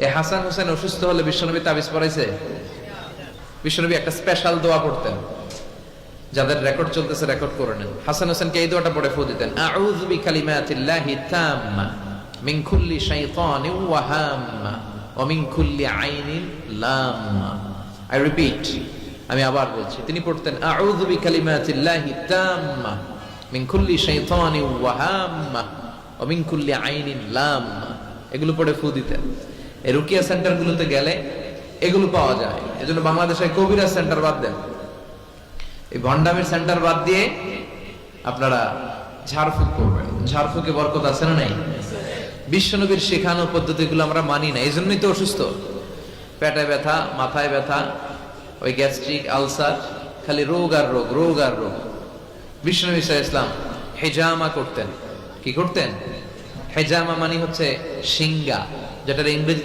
এই হাসান হোসেন অসুস্থ হলে বিশ্বনবী তাবিজ পড়াইছে? বিশ্বনবী একটা স্পেশাল দোয়া পড়তেন, যাদের রেকর্ড চলতেছে রেকর্ড করে নেন। হাসান হোসেনকে এই দোয়াটা পড়ে ফু দিতেন, আউযু বিকালিমাতিল্লাহি তাম্মা মিন কুল্লি শাইতানিন ওয়া হাম্মা ওয়া মিন কুল্লি আইনিন লাম্মা। আই রিপিট, আমি আবার বলছি। তিনি পড়তেন আউযু বিকালিমাতিল্লাহি তাম্মা মিন কুল্লি শাইতানিন ওয়া হাম্মা ওয়া মিন কুল্লি আইনিন লাম্মা। এগুলো পড়ে ফু দিতেন। এই রুকিয়া সেন্টারগুলোতে গেলে এগুলো পাওয়া যায়। এজন্য বাংলাদেশে কবিরাজ সেন্টার বাদ দেন, এই ভন্ডামের সেন্টার বাদ দিয়ে আপনারা ঝাড়ফুঁক করবেন। ঝাড়ফুঁকে বরকত আছে না নাই? বিশ্বনবীর শেখানো পদ্ধতিগুলো আমরা মানি না, এই জন্যই তো অসুস্থ। পেটে ব্যথা, মাথায় ব্যথা, ওই গ্যাস্ট্রিক আলসার, খালি রোগ আর রোগ, রোগ আর রোগ। বিশ্বনবী সাল্লাল্লাহু আলাইহি ওয়াসাল্লাম হেজামা করতেন। কি করতেন? হেজামা মানে হচ্ছে সিঙ্গা, যেটার ইংরেজি